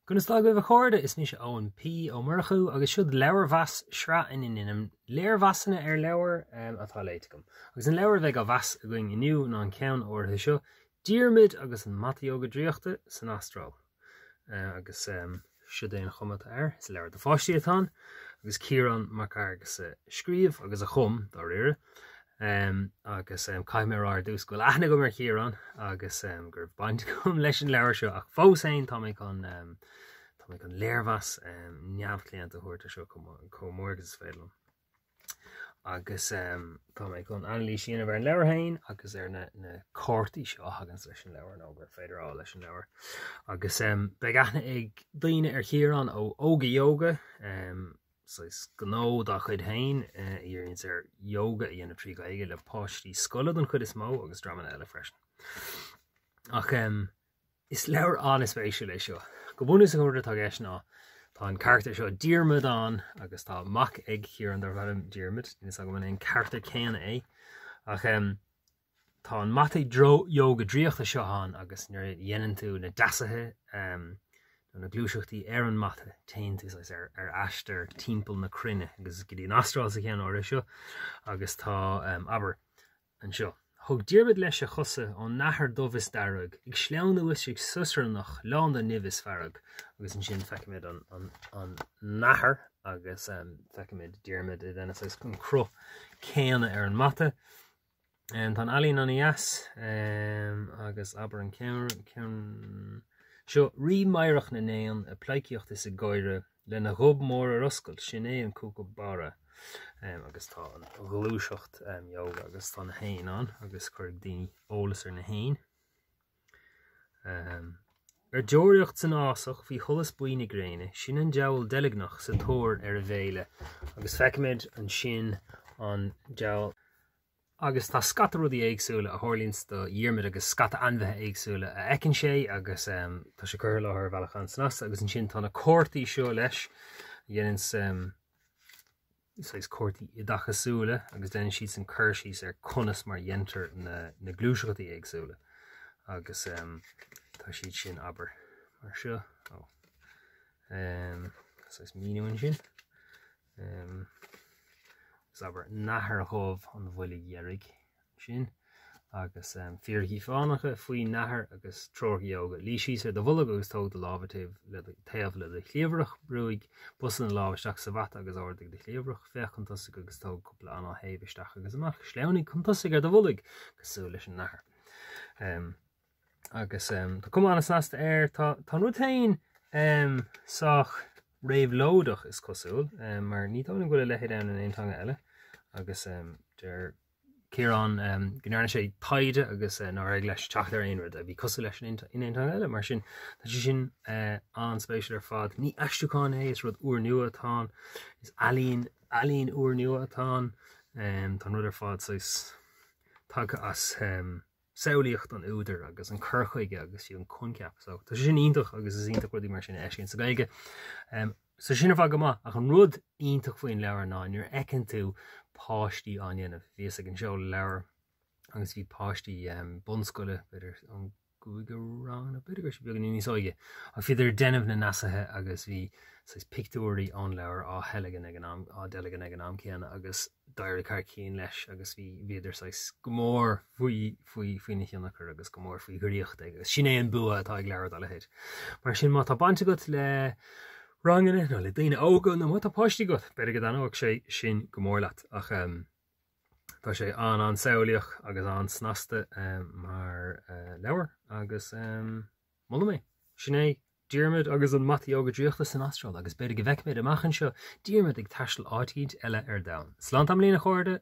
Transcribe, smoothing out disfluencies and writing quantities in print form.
Gunna stág a chóirde is níos ón P ó Murchu agus siúd leabhar-mheas sra in léir-mheasanna leabhar atá léitecum. Agus an leabhar bheith go mheas a going inniu ná an ceann ortha seo Diarmuid agus an Óga Draíochta san Astráil. Agus siúd é an chumat is leabhar de fáistí atá agus Ciarán Mac Fhearghusa scríomh agus a chum dá rire. Agus caiimar dús go leithna go mar Ciarán agus gur baint gom leis an leabhar seo ach fós éin tá mé chun léir-mheas neamhclíonta thuirta seo comórgus féilm. Agus tá mé chun anlí sin bhar an leabhar hain agus na córtaí seo hagans leis an leabhar nó gur féidirá leis an leabhar. Agus beidh aithne ag daoine Ciarán ó Óga Yóga Sais gó dá chud hain íonn yoga í ana trí gaige le páistí scoilad an chud is mó agus drama eile freisin. Ach is leabhar anspéisiú lei seo. Go bhfunas an chuirde tá gceis ná tá an charachtar seo Diarmuid an agus tá Mac ag Ciarán dar bhim Diarmuid, is go man charachtar céanna é. Ach tá an Mac Óga Draíochta seo an agus nuair dhéanann tú na deasathe na glúiseachtaí an mathe tain tú ar aistear timpeall na cruinne agus go dtí an Astráil sa chéan ortha seo agus tá aber an seo. Thug Diarmuid leis a chusa ón nathair dubhas darug ag sleann uas ag susrannach lán den nimhis fearg agus an sin feicimid an nathair agus feicimid Diarmuid i dhéana an cro céanna ar an mathe. Tá alíonn an ias agus aber an ceann seo rí maireach na néan a pleicíocht is a gáire le na rub mór ar oscailt sin é an cúca bara agus tá an glúiseacht yoga agus tá na hain an agus chuir daoine ólas ar na hain. Ar deoireacht san ásach bhí chulas buoine gréine sin an deabhail deileagnach sa tóir ar a bhéile agus feicimid an sin an deabhail agus tá scata rudí éagsúla a tharlíonn do Diarmuid agus scata anmheithe éagsúla a eicinn sé agus tá sé cur láthair bhealach san as agus an sin tá na córtaí seo leis dhéanann córtaí i dachasúla agus den siad san chuirsís ar conas mar dhéantar na glúiseachtaí éagsúla agus tá siad sin aber mar seo míúin sin aber nathair chomh an bhuilig dhearrig sin agus fíorthaí fánacha faoi nathair agus tróthaí yoga. Lí síos ar do bhuilig agus tó do lábhatíh taobh le chléomhrach brúig busan an lábhaisteach sa bhata agus ordaigh de chléomhrach feachchuntasach agus tó cúpla anna héibhisteach agus amach sleannaigh chuntasach ar do bhuilig gosú leis an nathair. Agus tá cumána sásta air tá rutain sách réamhlódach is cosúil mar ní tána go le lehéad an aontanga eile agus der Ciarán gnána sé taide agus ná ag leis teachtar aonrad a bhí cosú leis in aontanga eile mar sin tá sin anspéisiúil ar fad ní eistúcháin é is rud uair nua atá is alíonn uair nua atá tá rud ar fad tagtha as saolaíocht an úidir agus an churchuige agus siú an conceap. So tá sin ionintach agus is ionintach rudí mar sin eiscinn sa gaige. So sin ar fad go maith ach an rud ionintach faoin leabhar ná nuair eicinn tú páistí an dhéanamh bhíos ag an seo leabhar agus bhí páistí bunscoile beidir an gúige rang na beidir gur beag an níos óige a fiidir denmh na nasathe agus bhí pictúirí an leabhar á heilegan ag an á deilegan ag an am céanna agus dair car cín leis agus bhí viidir go mór faoi na cheannachar agus go mór faoi Draíochta agus sin é an bua atá ag leabhar dá lehéid. Mar sin má tá bainte go le ranganna nó le daoine óga nó má tá páistí go beidir go anóg sé sin go mór leat ach tá sé an saolaíoch agus an snasta mar leabhar agus mula mé sin é Diarmuid agus an Óga Draíochta san Astráil agus beidir go bheicimiid amachchan seo Diarmuid ag taisteal áitiid eile ar domhan. Slán am lína chóirde